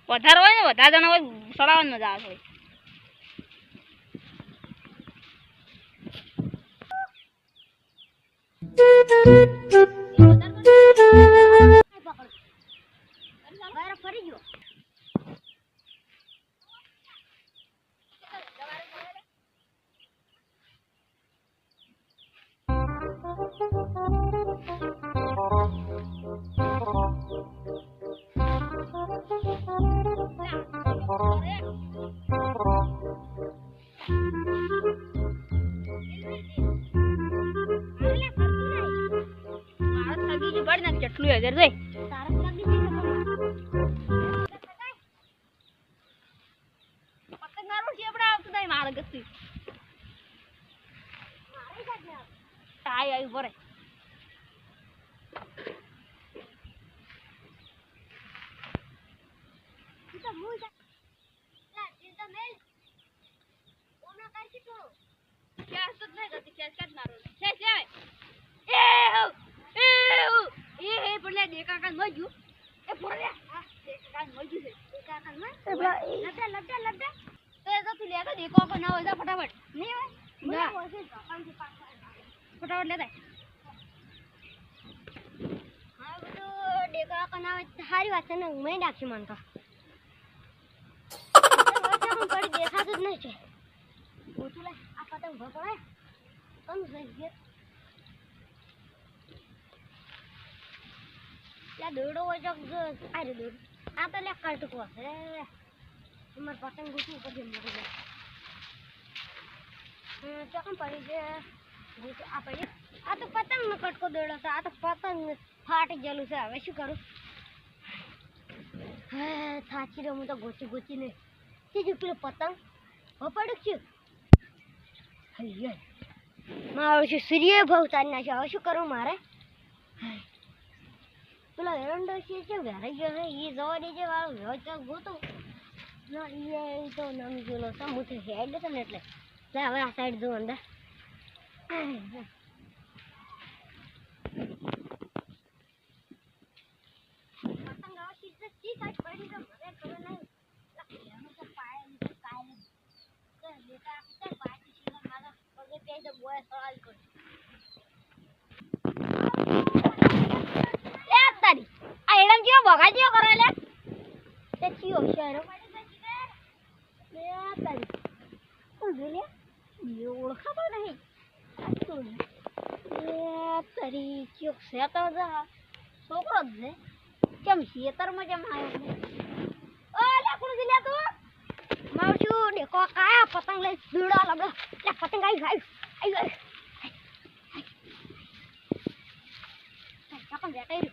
વધારે હોય ને વધારે જણા હોય સડાવવાની મજા આવે ફરી ગયો કેટલું હજાર જોઈ સારી વાત છે ને મેં નાખી માનતો દેખાતું જ નહીં છે ઓછું લે આ પતંગ ભપડાય કમ થઈ ગયો દોડો હોય તો આ રે દોડ આ તો લે કાઢકો હશે તમારે પતંગ ગોઠવું પડશે મોટું ચોકમ પડી છે આ પડી આ તો પતંગ નો કટકો દોડો છે આ તો પતંગ ફાટી ગયેલું છે હવે શું કરું થાકી રહ્યો હું તો ગોચી ને બીજું પેલું પતંગ પડ્યું છું મારું શું સૂર્ય ભાવ તારી નાખ્યો હવે શું કરું મારે પેલો એરંડો છે વેરાઈ ગયો છે એ જવા દેજે વાળો વ્યવચ ગોતું ના એ તો નમી ગયેલો છે હું હેડ છે ને એટલે હવે આ સાઈડ જવું અંદર બગાડ્યો કરે લે તે ચિયો શહેરો ઓળખાતો નહીં તારી ચિયો છે તો છોકરો જ છે કેમ ખેતરમાં કેમ આવ્યો કોણ લે તું મારું શું દેખો કાયા પતંગ લઈ દોડા લાગે પતંગ આવી પણ બેટાઈ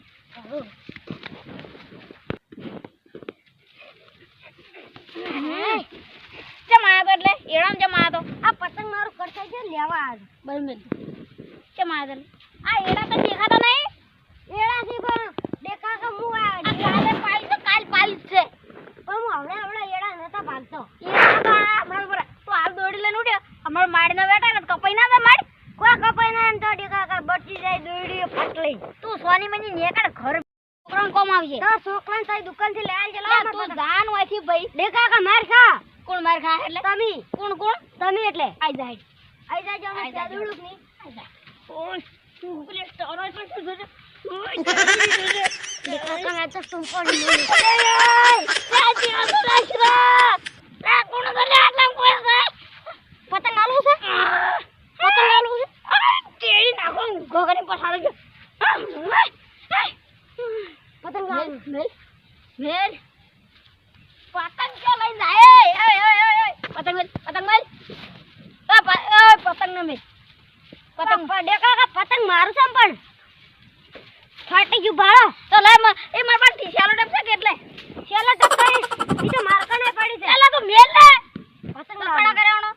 જમાયા તો એટલે એડામ જમાયા તો આ આવા બરમેલ કેમ આવ્યા આ એડા તો દેખાતા નહીં એડા થી પણ દેખા કે હું આ કાલે પાઈ તો કાલ પાઈ છે પણ હું હમણે એડા નતા ભાગતો એડા હમણાં પર તો હાલ દોડી લઈને ઉડ્યો હમણાં માડીને બેઠા ને કપાઈ ના દે માડ કોઈ કપાઈ ના એમ તો દેખા બચી જાય દોડી ફાટલી તું સોની મની નેકડ ઘર છોકરાને કોમ આવશે તો છોકરાને તારી દુકાન થી લઈ આવજે લા તું જાન હોયથી ભાઈ દેખા કે માર ખા કોણ માર ખા એટલે તમે કોણ તમે એટલે આઈ જાજો અમે ચાદુડુક ની આઈ જા ઓય તું પેલે સ્ટોર પર શું જોજે ઓય દેખા કે આ તો તું કોણ નહીં ચાચી આ તો રાશરા આ કોણ ગલે આટલા કોઈ છે પતંગ આલુ છે તેરી નાખો ગોગને પછાડ ગયો પતંગ મેલ પતંગ કે લઈ જાય ઓય પતંગ મેલ પતંગ ન મેલ પતંગ દેખા કે પતંગ મારું છે પણ ફાટી ગયું ભાળો તો લે એ માર પાસે શેલો ડબ છે એટલે શેલો ડબ કરી ઈ તો માર કને પડી છે એલા તો મેલ લે પતંગ પડા કરાવણો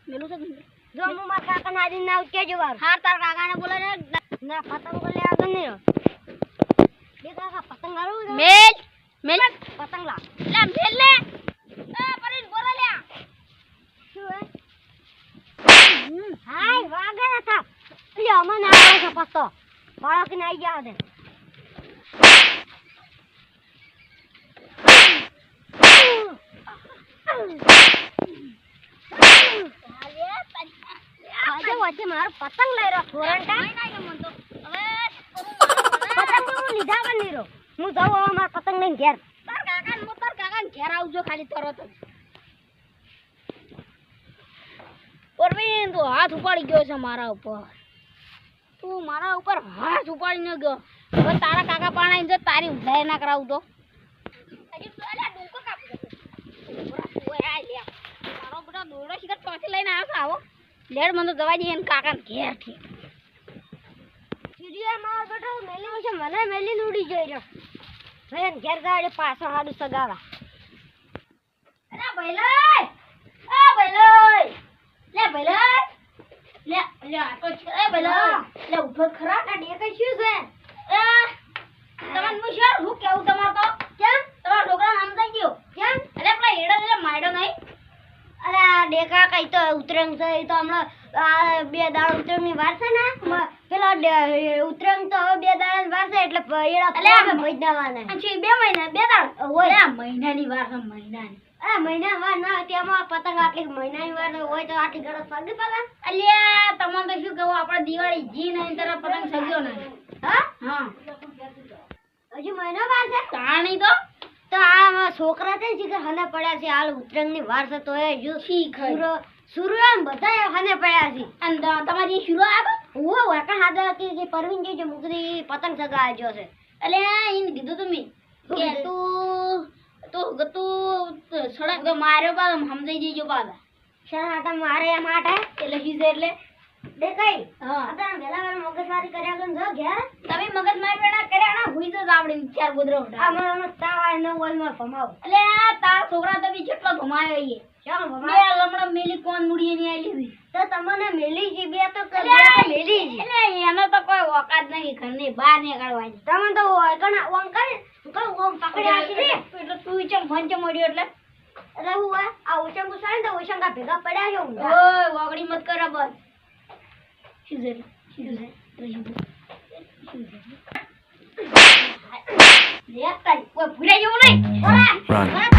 મેલું છે જો હું માર કાકા ના આદિન ના ઉકે જવાર હાર તાર કાકાને બોલે ના પતંગ લે આગળ નહીં દેખા કે પતંગ આલું મેલ પતંગ લા મેલ લે પરીન બોલા લે શું હે હાય વાગે હતા લે અમને આવે છે પત્તો બાળક ને આવી ગયા દે આજે વચ્ચે મારો પતંગ લઈ રહ્યો ફોરંટા હવે પતંગ તો હું લીધા પણ નહીં રહ્યો હું જાઉં હવે મારા પતંગ લઈને ઘેર તાર કાકાને ઘેર આવજો ખાલી તરત પરવીન તું હાથ ઉપાડી ગયો છે મારા ઉપર તું મારા ઉપર હાથ ઉપાડી ન ગયો હવે તારા કાકા પાણા જો તારી ઉધાય ના કરાવું તો હજી તો અલ્યા ડુંકો કાપી દે ઓય આ લે મારો બડા દોડો શિકર પાછી લઈને આવ્યો આવો લેડ મને દવા દે એન કાકાને ઘેર થી સીડીયા માં બેઠો મેલી છે મને મેલી ઉડી જોઈ રહ્યો ભેન ઘેર ગાડે પાછો હાડું સગાવા અરે ભઈલાય આ ભઈલાય લે ભઈલાય લે આ તો છે ભઈલાય લે ઉઠો ખરા ના ડે કઈ શું છે તમને હું શેર હું કેવું તમાર તો કેમ તમાર છોકરા નામ થઈ ગયો કેમ અરે પેલા હેડા ને માડ્યો નહીં અરે આ ડેકા કઈ તો ઉતરંગ છે તો હમણાં બે દાળ ઉતરંગની વાર છે ને પેલા ઉતરંગ તો હવે 2 દાડાની વાર છે એટલે એડા મહિનાવાના છે 2 મહિના 2 દાળ હોય મહિનાની વાર છે મહિનાની મહિના વાર ના તેમાં પતંગ આટલી મહિનાની વાર હોય તો આટલી ઘણો સગી પતંગ અલ્યા તમને તો શું કહું આપણે દિવાળી જી નહીં તરફ પતંગ સગ્યો નહીં હા હજી મહિનો વાર છે તાણી તો આ છોકરા છે ને હને પડ્યા છે હાલ ઉતરંગની વાર છે તો એ જો સુરવાન બધા હને પડ્યા છે અને તમારી શુરો આવે ઓય કા હાદા કે પરવીન જે મુકરી પતંગ સગા આવ્યો છે અલ્યા ઈન કીધું તમે કે તું સડક તો માર્યો બા સમજાઈ જઈજો બાદા શરાટા મારે એમ આટા એટલે હીજે એટલે દેખાઈ હા અતા વેલા મગજમારી કર્યા ગન જો ઘેર તમે મગજમારી બેડા કર્યા ના હુઈ તો આવડી ચાર ગોદરો આમ તાવા ન વોલ માં ભમાવ એટલે આ તાર છોકરા તો બી જેટલો ભમાયો ઈ ચાલ ભમાવ બે લમણા મેલી કોણ મુડીએ ની આલી હુઈ તો તમને મેલી જી બે તો કર્યા મેલી જી એટલે એનો તો કોઈ ઓકાત નહીં ઘરની બહાર નીકળવા તમે તો કણા ઓમ કરે ઓમ પકડ્યા છે એટલે તું ચમ ભંચ મળ્યો એટલે અરે હું આ ઓચંગ ગુસાણ તો ઓચંગા ભેગા પડ્યા છો ઓય વાગડી મત કર બસ શુઝર લે તાઈ કોઈ ભૂલા જેવું નહીં ઓરા